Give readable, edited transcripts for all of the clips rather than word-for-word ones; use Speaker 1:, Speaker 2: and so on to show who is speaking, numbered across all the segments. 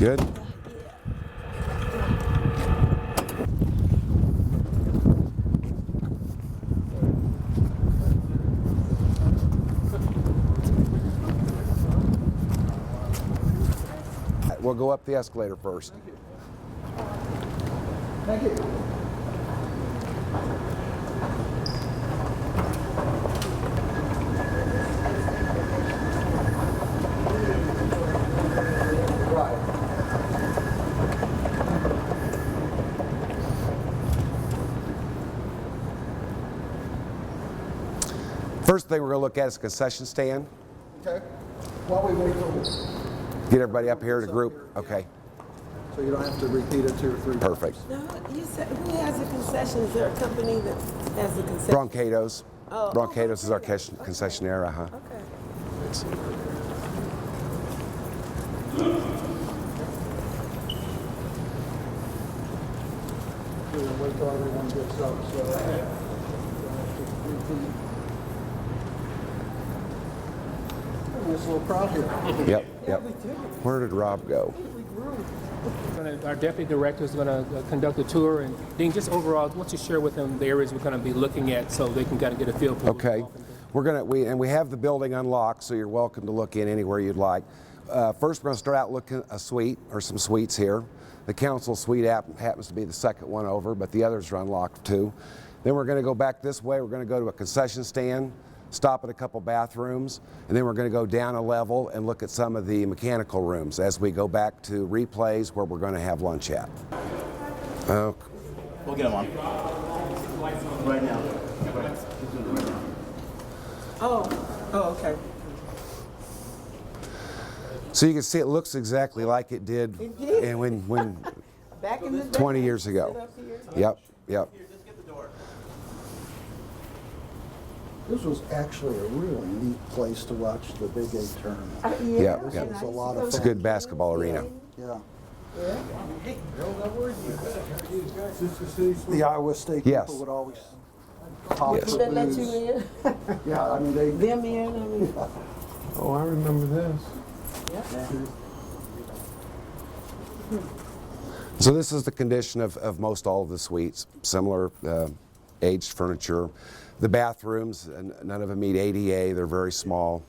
Speaker 1: Good? We'll go up the escalator first.
Speaker 2: Thank you.
Speaker 1: First thing we're going to look at is concession stand.
Speaker 2: Okay. While we wait till
Speaker 1: Get everybody up here in a group. Okay,
Speaker 2: so you don't have to repeat it 2 or 3 times.
Speaker 1: perfect.
Speaker 3: No, you said, who has a concession? Is there a company that has a concession?
Speaker 1: Broncados.
Speaker 3: Oh,
Speaker 1: Broncados is our
Speaker 3: okay.
Speaker 1: concessionaire, huh?
Speaker 3: Okay.
Speaker 2: We're gonna wait till everyone gets up, so don't have to repeat. Nice little crowd here.
Speaker 1: Yep, yep. Where did Rob go?
Speaker 4: Our deputy director is going to conduct a tour, and Dean, just overall, why don't you share with them the areas we're going to be looking at so they can kind of get a feel for what we're
Speaker 1: Okay.
Speaker 4: walking through.
Speaker 1: We're gonna we have the building unlocked, so you're welcome to look in anywhere you'd like. First, we're going to start out looking at a suite or some suites here. The council suite happens to be the second one over, but the others are unlocked too. Then we're going to go back this way. We're going to go to a concession stand, stop at a couple bathrooms, and then we're going to go down a level and look at some of the mechanical rooms as we go back to replays where we're going to have lunch at.
Speaker 5: We'll get them on. Right now.
Speaker 3: Oh, okay.
Speaker 1: So you can see it looks exactly like it did,
Speaker 3: It did.
Speaker 1: and when
Speaker 3: Back in the day.
Speaker 1: 20 years
Speaker 3: Sit
Speaker 1: ago.
Speaker 3: up here.
Speaker 1: Yep, yep.
Speaker 2: This was actually a really neat place to watch the Big 8 tournament.
Speaker 1: Yeah,
Speaker 2: This
Speaker 1: yeah.
Speaker 2: was a lot of
Speaker 1: It's a
Speaker 2: fun.
Speaker 1: good basketball arena.
Speaker 2: Yeah. The Iowa State
Speaker 1: Yes.
Speaker 2: people would always talk
Speaker 1: Yes.
Speaker 2: for
Speaker 3: They let you
Speaker 2: booze.
Speaker 3: in?
Speaker 2: Yeah, I mean, they,
Speaker 3: Them in, I mean.
Speaker 6: Oh, I remember this.
Speaker 1: So this is the condition of most all of the suites, similar aged furniture. The bathrooms, none of them meet ADA, they're very small.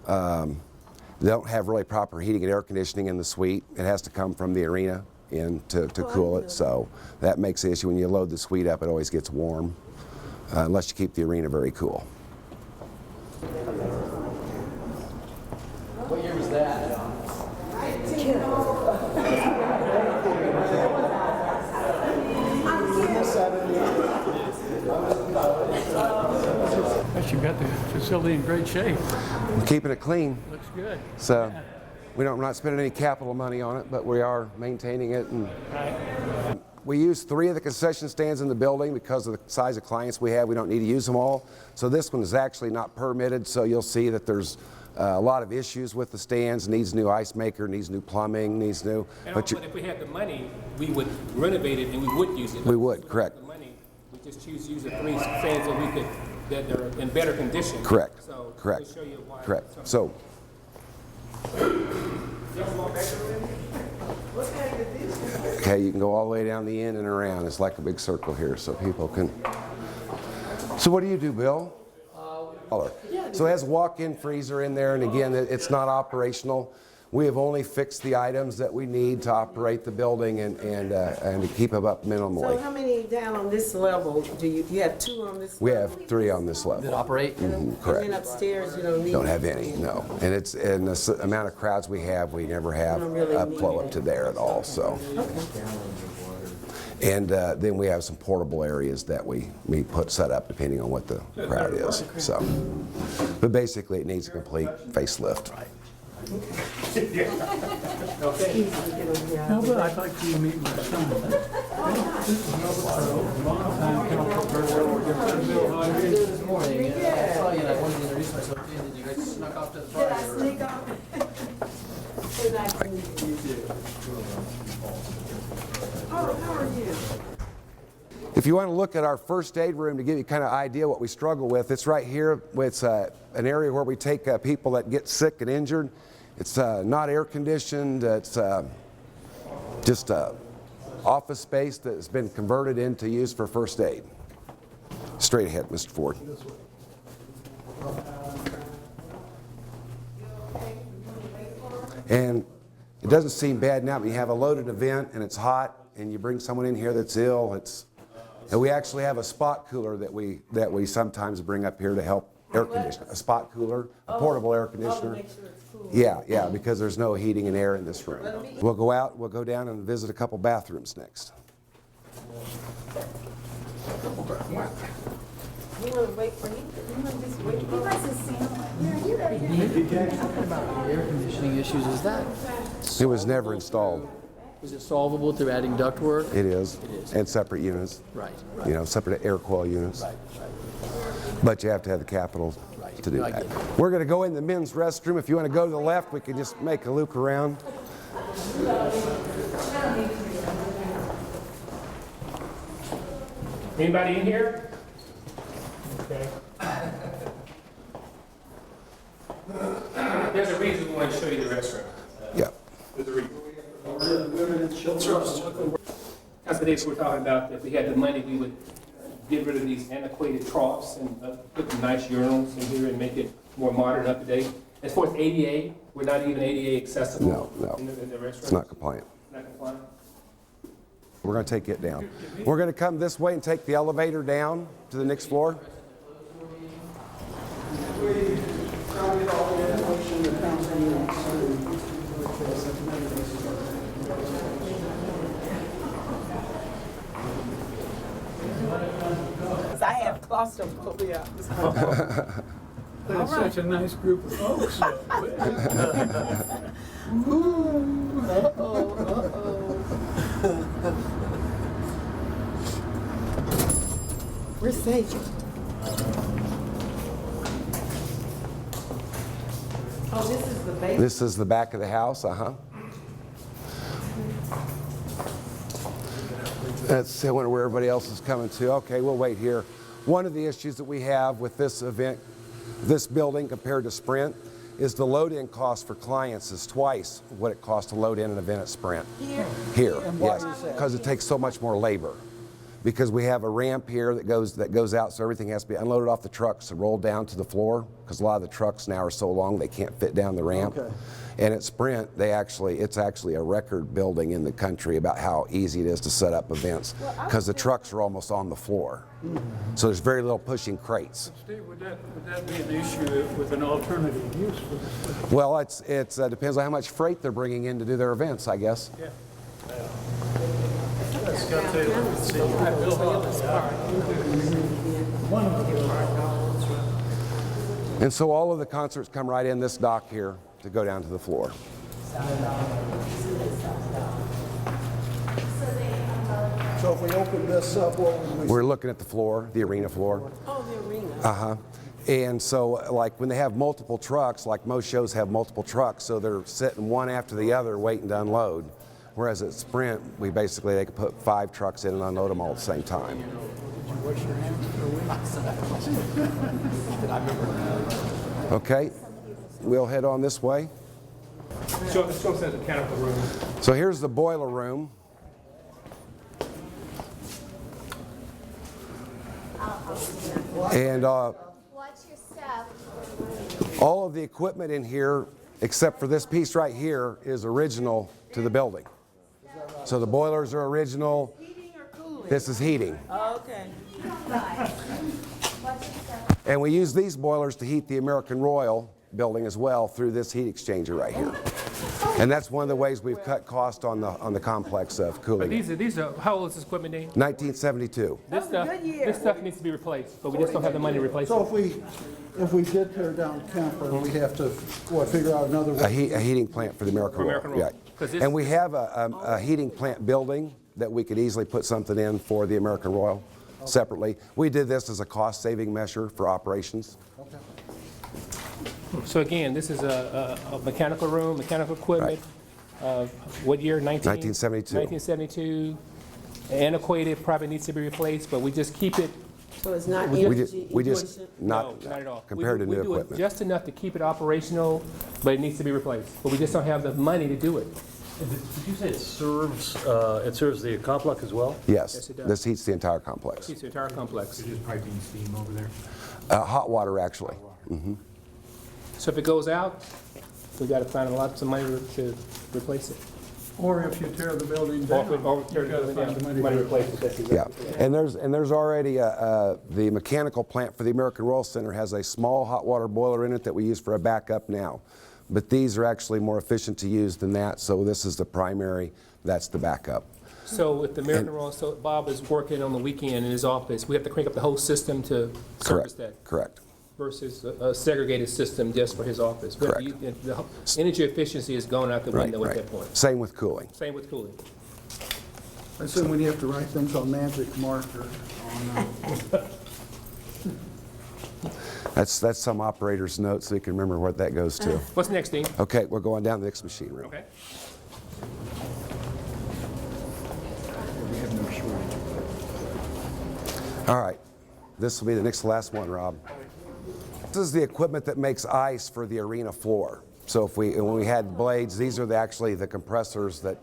Speaker 1: They don't have really proper heating and air conditioning in the suite. It has to come from the arena in to cool it, so that makes the issue. When you load the suite up, it always gets warm, unless you keep the arena very cool.
Speaker 5: What year was that?
Speaker 6: But you got the facility in great shape.
Speaker 1: We're keeping it clean,
Speaker 6: Looks good.
Speaker 1: so we're not spending any capital money on it, but we are maintaining it. And we use 3 of the concession stands in the building because of the size of clients we have. We don't need to use them all. So this one is actually not permitted, so you'll see that there's a lot of issues with the stands. Needs new ice maker, needs new plumbing, needs new.
Speaker 4: But if we had the money, we would renovate it and we would use it.
Speaker 1: We would,
Speaker 4: But
Speaker 1: correct.
Speaker 4: the money, we just choose to use the 3 stands that are in better condition.
Speaker 1: Correct.
Speaker 4: So
Speaker 1: Correct.
Speaker 4: we'll show you why.
Speaker 1: Correct. So okay, you can go all the way down the end and around. It's like a big circle here, so people can. So what do you do, Bill? So it has a walk-in freezer in there, and again, it's not operational. We have only fixed the items that we need to operate the building and to keep them up
Speaker 3: So
Speaker 1: minimally.
Speaker 3: how many down on this level do you have 2 on this
Speaker 1: We
Speaker 3: level?
Speaker 1: have 3 on this level.
Speaker 5: Operate?
Speaker 3: And
Speaker 1: correct.
Speaker 3: then upstairs, you don't need?
Speaker 1: Don't have any, no. And the amount of crowds we have, we never have
Speaker 3: Don't really
Speaker 1: a
Speaker 3: need
Speaker 1: flow
Speaker 3: it.
Speaker 1: up to there at all, so. And then we have some portable areas that we set up depending on what the crowd is, so. But basically, it needs a complete facelift.
Speaker 6: How about I'd like to meet my son.
Speaker 5: This morning, I saw you and I wanted to introduce myself to you, and then you guys snuck off to the party.
Speaker 3: Did I sneak off? Oh, how are you?
Speaker 1: If you want to look at our first aid room to give you kind of idea what we struggle with, it's right here. It's an area where we take people that get sick and injured. It's not air conditioned. It's just a office space that's been converted into use for first aid. Straight ahead, Mr. Ford. And it doesn't seem bad now, but you have a loaded event and it's hot and you bring someone in here that's ill. And we actually have a spot cooler that we sometimes bring up here to help air condition. A spot cooler, a portable air conditioner. Yeah, because there's no heating and air in this room. We'll go out, we'll go down and visit a couple bathrooms next.
Speaker 3: You want to wait for him? You want to just wait for
Speaker 5: Talking about the air conditioning issues, is that?
Speaker 1: It was never installed.
Speaker 5: Is it solvable through adding ductwork?
Speaker 1: It is.
Speaker 5: It is.
Speaker 1: And separate units.
Speaker 5: Right.
Speaker 1: You know, separate air coil units.
Speaker 5: Right.
Speaker 1: But you have to have the capital
Speaker 5: Right.
Speaker 1: to do
Speaker 5: No, I
Speaker 1: that.
Speaker 5: get it.
Speaker 1: We're going to go in the men's restroom. If you want to go to the left, we can just make a loop around.
Speaker 4: Anybody in here? Okay. There's a reason we want to show you the restroom.
Speaker 1: Yeah.
Speaker 4: There's a reason. That's the days we're talking about. If we had the money, we would get rid of these antiquated troughs and put some nice urinals in here and make it more modern, up to date. As far as ADA, we're not even ADA accessible
Speaker 1: No.
Speaker 4: in the restroom.
Speaker 1: It's not compliant.
Speaker 4: Not compliant.
Speaker 1: We're going to take it down. We're going to come this way and take the elevator down to the next floor.
Speaker 3: Because I have claustrophobia.
Speaker 6: That's such a nice group of folks.
Speaker 3: We're safe. Oh, this is the basement.
Speaker 1: This is the back of the house. Let's see, I wonder where everybody else is coming to. Okay, we'll wait here. One of the issues that we have with this event, this building compared to Sprint, is the load-in cost for clients is twice what it costs to load in an event at Sprint. Here, yes, because it takes so much more labor. Because we have a ramp here that goes out, so everything has to be unloaded off the trucks and rolled down to the floor, because a lot of the trucks now are so long they can't fit down the ramp.
Speaker 2: Okay.
Speaker 1: And at Sprint, it's actually a record building in the country about how easy it is to set up events, because the trucks are almost on the floor. So there's very little pushing crates.
Speaker 6: Steve, would that be an issue with an alternative use for this?
Speaker 1: Well, it depends on how much freight they're bringing in to do their events, I guess.
Speaker 6: Yeah.
Speaker 1: And so all of the concerts come right in this dock here to go down to the floor.
Speaker 2: So if we open this up, what would we?
Speaker 1: We're looking at the floor, the arena floor.
Speaker 3: Oh, the arena.
Speaker 1: And so, like, when they have multiple trucks, like most shows have multiple trucks, so they're sitting one after the other waiting to unload. Whereas at Sprint, they could put 5 trucks in and unload them all at the same time. Okay, we'll head on this way.
Speaker 4: Show us the mechanical room.
Speaker 1: So here's the boiler room. And
Speaker 7: Watch your step.
Speaker 1: all of the equipment in here, except for this piece right here, is original to the building. So the boilers are original.
Speaker 3: Heating or cooling?
Speaker 1: This is heating.
Speaker 3: Oh, okay.
Speaker 7: Watch your step.
Speaker 1: And we use these boilers to heat the American Royal building as well through this heat exchanger right here. And that's one of the ways we've cut cost on the complex of
Speaker 4: But
Speaker 1: cooling.
Speaker 4: these are, how old is this equipment, Dean?
Speaker 1: 1972.
Speaker 4: This stuff,
Speaker 3: good year.
Speaker 4: this stuff needs to be replaced, but we just don't have the money to replace
Speaker 2: So
Speaker 4: it.
Speaker 2: if we did tear down Kemper, we have to, figure out another
Speaker 1: A
Speaker 2: way?
Speaker 1: heating plant for the American Royal.
Speaker 4: American Royal.
Speaker 1: Yeah.
Speaker 4: 'Cause this-
Speaker 1: And we have a heating plant building that we could easily put something in for the American Royal separately. We did this as a cost-saving measure for operations.
Speaker 4: So again, this is a mechanical room, mechanical equipment. What year?
Speaker 1: 1972.
Speaker 4: 1972. Antiquated, probably needs to be replaced, but we just keep it.
Speaker 3: So it's not
Speaker 1: We
Speaker 3: energy
Speaker 1: just
Speaker 3: efficient?
Speaker 1: not
Speaker 4: No, not at all.
Speaker 1: compared to
Speaker 4: we
Speaker 1: new
Speaker 4: do it
Speaker 1: equipment.
Speaker 4: just enough to keep it operational, but it needs to be replaced. But we just don't have the money to do it.
Speaker 8: Did you say it serves the complex as well?
Speaker 1: Yes,
Speaker 4: Yes, it does.
Speaker 1: this heats the entire complex.
Speaker 4: It's the entire complex.
Speaker 8: Just piping steam over there?
Speaker 1: Hot water, actually.
Speaker 4: So if it goes out, we got to find lots of money to replace it.
Speaker 6: Or if you tear the building
Speaker 4: Or
Speaker 6: down,
Speaker 4: if we- or
Speaker 6: you
Speaker 4: tear the
Speaker 6: gotta
Speaker 4: building
Speaker 6: find
Speaker 4: down,
Speaker 6: the money
Speaker 4: money
Speaker 6: to
Speaker 4: to replace it. That's
Speaker 1: Yeah,
Speaker 4: exactly-
Speaker 1: and there's already the mechanical plant for the American Royal Center has a small hot water boiler in it that we use for a backup now. But these are actually more efficient to use than that, so this is the primary, that's the backup.
Speaker 4: So if the American Royal, so Bob is working on the weekend in his office, we have to crank up the whole system to service
Speaker 1: Correct.
Speaker 4: that
Speaker 1: Correct.
Speaker 4: versus a segregated system just for his office. We have to
Speaker 1: Correct.
Speaker 4: use- The energy efficiency is going out the
Speaker 1: Right,
Speaker 4: window at
Speaker 1: right.
Speaker 4: that point.
Speaker 1: Same with cooling.
Speaker 4: Same with cooling.
Speaker 2: I assume we have to write things on magic marker on,
Speaker 1: That's some operator's notes, so you can remember what that goes to.
Speaker 4: What's next, Dean?
Speaker 1: Okay, we're going down to the next machine room.
Speaker 4: Okay.
Speaker 1: All right, this will be the next to last one, Rob. This is the equipment that makes ice for the arena floor. So when we had blades, these are actually the compressors that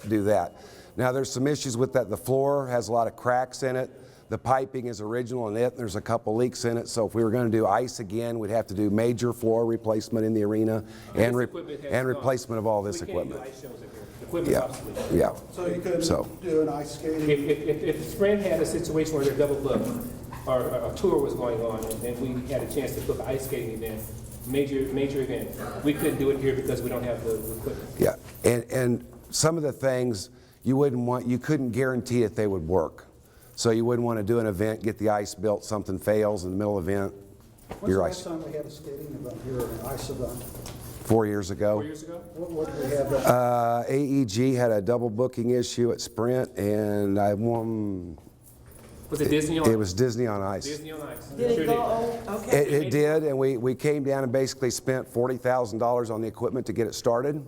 Speaker 1: do that. Now there's some issues with that. The floor has a lot of cracks in it. The piping is original in it. There's a couple leaks in it. So if we were going to do ice again, we'd have to do major floor replacement in the arena and
Speaker 4: equipment has gone.
Speaker 1: replacement of all this
Speaker 4: We can't do
Speaker 1: equipment.
Speaker 4: ice shows up here. The equipment's
Speaker 1: Yeah,
Speaker 4: obsolete.
Speaker 1: yeah.
Speaker 2: so you could
Speaker 1: So-
Speaker 2: do an ice skating.
Speaker 4: If Sprint had a situation where they're double booked, or a tour was going on, and we had a chance to book an ice skating event, major event, we couldn't do it here because we don't have the equipment.
Speaker 1: Yeah, and some of the things you couldn't guarantee that they would work. So you wouldn't want to do an event, get the ice built, something fails in the middle of the event.
Speaker 2: When's the
Speaker 1: Your
Speaker 2: last
Speaker 1: ice,
Speaker 2: time we had a skating event here, an ice event?
Speaker 1: 4 years ago.
Speaker 4: 4 years ago?
Speaker 2: What did we have?
Speaker 1: AEG had a double booking issue at Sprint, and I won.
Speaker 4: Was it Disney on?
Speaker 1: It was Disney on Ice.
Speaker 4: Disney on Ice.
Speaker 3: Did
Speaker 4: Sure
Speaker 3: it go on? Okay.
Speaker 1: It did, and we came down and basically spent $40,000 on the equipment to get it started,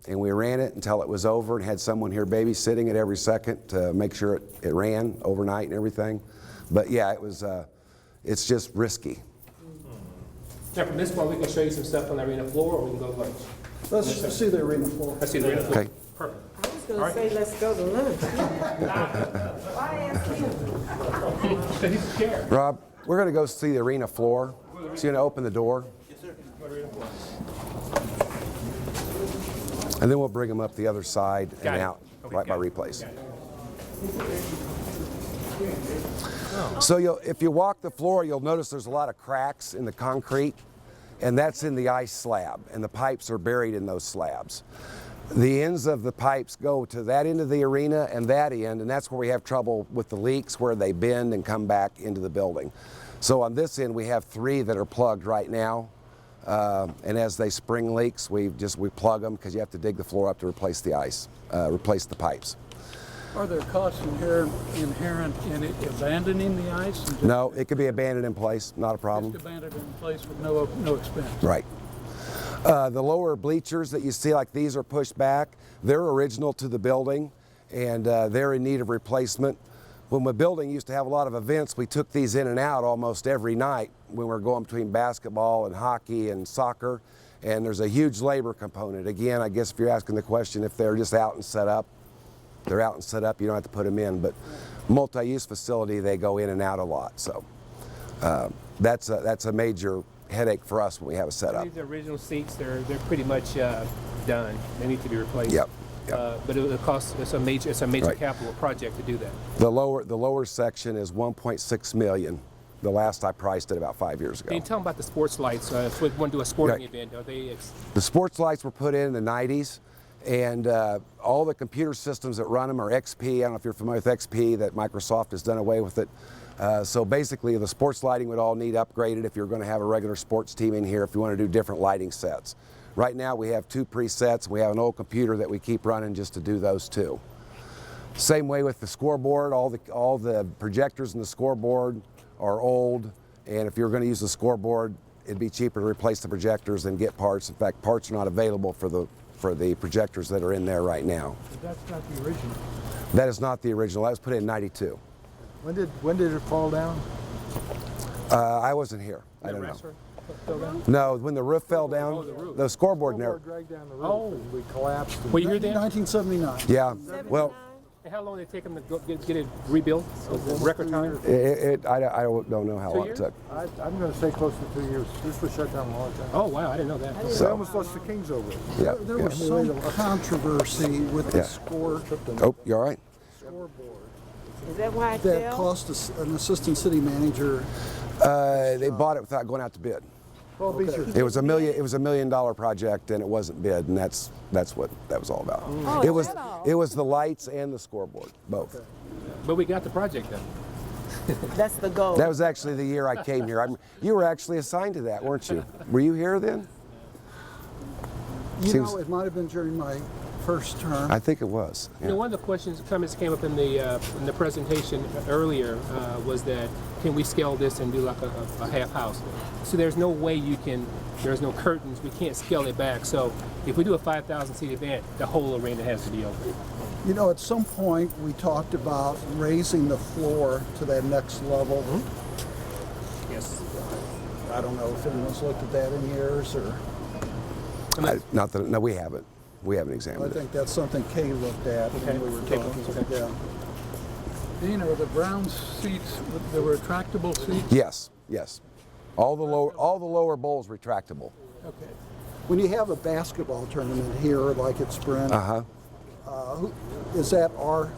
Speaker 1: and we ran it until it was over and had someone here babysitting it every second to make sure it ran overnight and everything. But yeah, it's just risky.
Speaker 4: Now, from this point, we can show you some stuff on the arena floor, or we can go to lunch.
Speaker 2: Let's see the arena floor.
Speaker 4: Let's see the arena floor.
Speaker 1: Okay.
Speaker 4: Perfect.
Speaker 3: I was gonna say, let's go to lunch. Why ask him?
Speaker 4: He's scared.
Speaker 1: Rob, we're going to go see the arena floor. So you're going to open the door. And then we'll bring them up the other side
Speaker 4: Got
Speaker 1: and
Speaker 4: it.
Speaker 1: out,
Speaker 4: Okay,
Speaker 1: right by
Speaker 4: got it.
Speaker 1: replace.
Speaker 4: Got it.
Speaker 1: So if you walk the floor, you'll notice there's a lot of cracks in the concrete, and that's in the ice slab, and the pipes are buried in those slabs. The ends of the pipes go to that end of the arena and that end, and that's where we have trouble with the leaks, where they bend and come back into the building. So on this end, we have 3 that are plugged right now, and as they spring leaks, we plug them because you have to dig the floor up to replace the ice, replace the pipes.
Speaker 6: Are there costs inherent in it abandoning the ice? And just-
Speaker 1: No, it could be abandoned in place, not a problem.
Speaker 6: Just abandoned in place with no expense?
Speaker 1: Right. The lower bleachers that you see, like these, are pushed back. They're original to the building, and they're in need of replacement. When the building used to have a lot of events, we took these in and out almost every night when we were going between basketball and hockey and soccer, and there's a huge labor component. Again, I guess if you're asking the question if they're just out and set up, they're out and set up, you don't have to put them in, but multi-use facility, they go in and out a lot. So that's a major headache for us when we have a setup.
Speaker 4: These are original seats. They're pretty much done. They need to be replaced.
Speaker 1: Yep.
Speaker 4: But it costs. It's a major
Speaker 1: Right.
Speaker 4: capital project to do that.
Speaker 1: The lower section is 1.6 million. The last I priced it about 5 years ago.
Speaker 4: Can you tell them about the sports lights? If we want to do a sporting
Speaker 1: Right.
Speaker 4: event, are they?
Speaker 1: The sports lights were put in the 90s, and all the computer systems that run them are XP. I don't know if you're familiar with XP, that Microsoft has done away with it. So basically, the sports lighting would all need upgraded if you're going to have a regular sports team in here, if you want to do different lighting sets. Right now, we have 2 presets. We have an old computer that we keep running just to do those 2. Same way with the scoreboard. All the projectors in the scoreboard are old, and if you're going to use the scoreboard, it'd be cheaper to replace the projectors than get parts. In fact, parts are not available for the projectors that are in there right now.
Speaker 6: But that's not the original.
Speaker 1: That is not the original. That was put in '92.
Speaker 6: When did it fall down?
Speaker 1: I wasn't here. I don't know.
Speaker 4: Restaurant? fell down?
Speaker 1: No, when the roof fell down, the scoreboard never.
Speaker 6: Dragged down the
Speaker 4: Oh.
Speaker 6: road and we collapsed.
Speaker 4: Were you here then?
Speaker 2: 1979.
Speaker 1: Yeah, well,
Speaker 4: And how long did it take them to get it rebuilt? Record time?
Speaker 1: I don't know how
Speaker 4: 2
Speaker 1: long it
Speaker 4: years?
Speaker 1: took.
Speaker 6: I'm going to say close to 2 years. This was shut down a long time.
Speaker 4: Oh, wow, I didn't know that.
Speaker 6: They almost lost the Kings over it.
Speaker 1: Yeah.
Speaker 2: There was some controversy with the
Speaker 1: Yeah. Oh, you all right?
Speaker 2: scoreboard
Speaker 3: Is that why it
Speaker 2: that
Speaker 3: fell?
Speaker 2: cost us an assistant city manager.
Speaker 1: They bought it without going out to bid.
Speaker 6: Well, these are
Speaker 1: It was $1 million project, and it wasn't bid, and that's what that was all about.
Speaker 3: Oh,
Speaker 1: It
Speaker 3: is
Speaker 1: was
Speaker 3: that all?
Speaker 1: it was the lights and the scoreboard, both.
Speaker 4: But we got the project done.
Speaker 3: That's the goal.
Speaker 1: That was actually the year I came here. You were actually assigned to that, weren't you? Were you here then?
Speaker 2: You
Speaker 1: Seems-
Speaker 2: know, it might have been during my first term.
Speaker 1: I think it was.
Speaker 4: You know, one of the comments came up in the presentation earlier was that can we scale this and do like a half house? So there's no way there's no curtains, we can't scale it back. So if we do a 5,000 seat event, the whole arena has to be open.
Speaker 2: You know, at some point we talked about raising the floor to that next level.
Speaker 4: Yes.
Speaker 2: I don't know if anyone's looked at that in years, or
Speaker 1: No, we haven't. We haven't
Speaker 2: I
Speaker 1: examined it.
Speaker 2: think that's something Kay looked at when we were
Speaker 4: Okay.
Speaker 2: talking.
Speaker 4: Okay.
Speaker 2: Yeah.
Speaker 6: Dean, are the brown seats, they were retractable seats?
Speaker 1: Yes, yes. All the lower bowls retractable.
Speaker 6: Okay.
Speaker 2: When you have a basketball tournament here, like at Sprint, is that our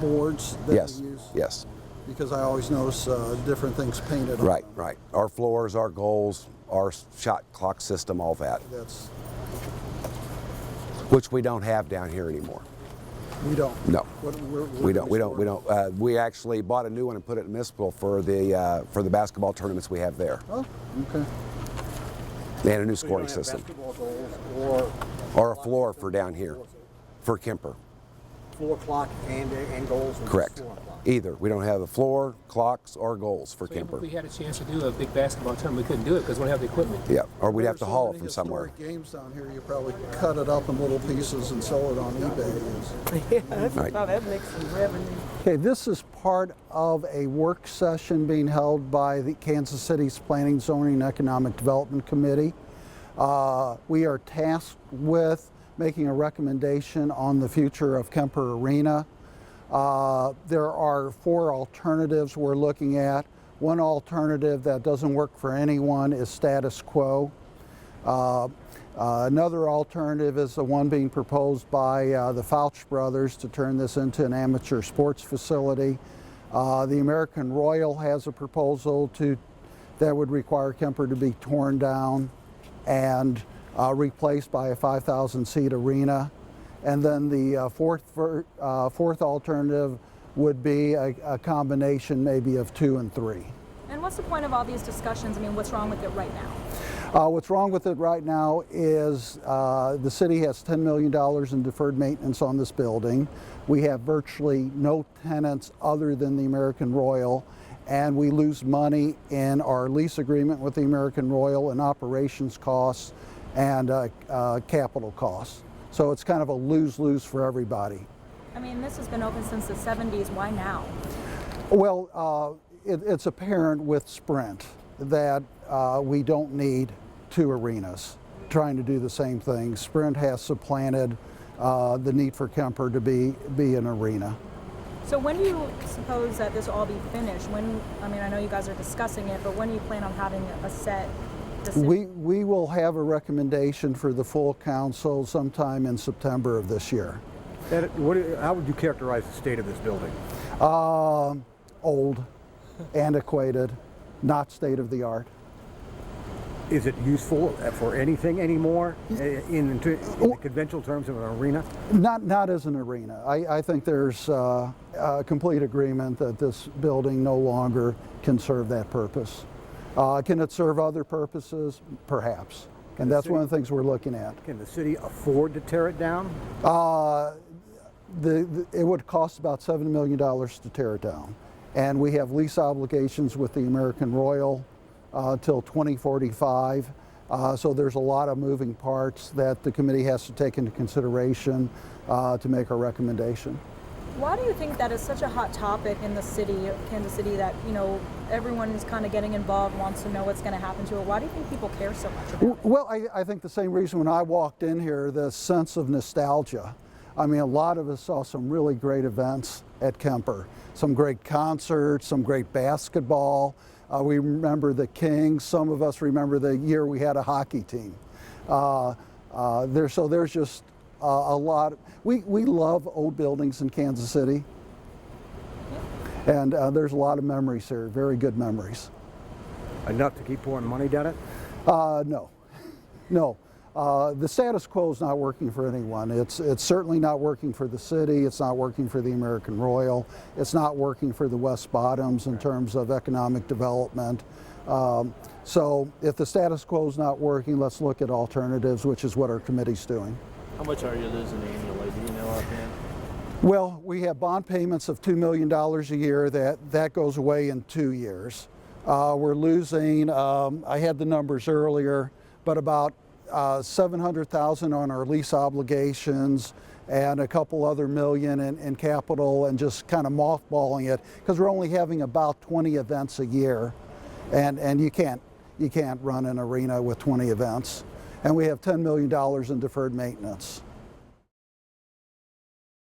Speaker 2: boards that
Speaker 1: Yes,
Speaker 2: we use?
Speaker 1: yes.
Speaker 2: Because I always notice different things painted on
Speaker 1: Right,
Speaker 2: them.
Speaker 1: right. Our floors, our goals, our shot clock system, all that,
Speaker 2: That's,
Speaker 1: which we don't have down here anymore.
Speaker 2: we don't.
Speaker 1: No.
Speaker 2: We
Speaker 1: We don't. We actually bought a new one and put it in municipal for the basketball tournaments we have there,
Speaker 2: Oh, okay.
Speaker 1: and a new scoring system,
Speaker 9: Basketball goals
Speaker 1: or a floor for down here, for Kemper.
Speaker 9: or 4 o'clock and goals. with
Speaker 1: Correct.
Speaker 9: 4 o'clock.
Speaker 1: Either. We don't have the floor, clocks, or goals for
Speaker 4: So even
Speaker 1: Kemper.
Speaker 4: if we had a chance to do a big basketball tournament, we couldn't do it because we don't have the equipment.
Speaker 1: Yeah, or we'd have to
Speaker 2: There's so
Speaker 1: haul it
Speaker 2: many
Speaker 1: from somewhere.
Speaker 2: historic games down here, you probably cut it up in little pieces and sell it on eBay.
Speaker 3: Yeah, that's
Speaker 1: Right.
Speaker 3: how that makes some revenue.
Speaker 2: Okay, this is part of a work session being held by the Kansas City's Planning, Zoning, and Economic Development Committee. We are tasked with making a recommendation on the future of Kemper Arena. There are 4 alternatives we're looking at. One alternative that doesn't work for anyone is status quo. Another alternative is the one being proposed by the Fouch brothers to turn this into an amateur sports facility. The American Royal has a proposal that would require Kemper to be torn down and replaced by a 5,000 seat arena. And then the fourth alternative would be a combination maybe of 2 and 3.
Speaker 10: And what's the point of all these discussions? I mean, what's wrong with it right now?
Speaker 2: What's wrong with it right now is the city has $10 million in deferred maintenance on this building. We have virtually no tenants other than the American Royal, and we lose money in our lease agreement with the American Royal and operations costs and capital costs. So it's kind of a lose-lose for everybody.
Speaker 10: I mean, this has been open since the 70s. Why now?
Speaker 2: Well, it's apparent with Sprint that we don't need 2 arenas trying to do the same thing. Sprint has supplanted the need for Kemper to be an arena.
Speaker 10: So when do you suppose that this will all be finished? I mean, I know you guys are discussing it, but when do you plan on having a set decision?
Speaker 2: We will have a recommendation for the full council sometime in September of this year.
Speaker 9: How would you characterize the state of this building?
Speaker 2: Old, antiquated, not state of the art.
Speaker 9: Is it useful for anything anymore in the conventional terms of an arena?
Speaker 2: Not as an arena. I think there's a complete agreement that this building no longer can serve that purpose. Can it serve other purposes? Perhaps. And that's one of the things we're looking at.
Speaker 9: Can the city afford to tear it down?
Speaker 2: It would cost about $7 million to tear it down. And we have lease obligations with the American Royal till 2045. So there's a lot of moving parts that the committee has to take into consideration to make our recommendation.
Speaker 10: Why do you think that is such a hot topic in the city of Kansas City that, you know, everyone is kind of getting involved, wants to know what's going to happen to it? Why do you think people care so much about it?
Speaker 2: Well, I think the same reason when I walked in here, the sense of nostalgia. I mean, a lot of us saw some really great events at Kemper, some great concerts, some great basketball. We remember the Kings. Some of us remember the year we had a hockey team. There's just a lot. We love old buildings in Kansas City, and there's a lot of memories here, very good memories.
Speaker 9: Enough to keep pouring money down it?
Speaker 2: No. The status quo is not working for anyone. It's certainly not working for the city. It's not working for the American Royal. It's not working for the West Bottoms in terms of economic development. So if the status quo is not working, let's look at alternatives, which is what our committee's doing.
Speaker 5: How much are you losing annually? Do you know offhand?
Speaker 2: Well, we have bond payments of $2 million a year. That goes away in 2 years. We're losing, I had the numbers earlier, but about $700,000 on our lease obligations and a couple other million in capital, and just kind of mothballing it because we're only having about 20 events a year, and you can't run an arena with 20 events. And we have $10 million in deferred maintenance.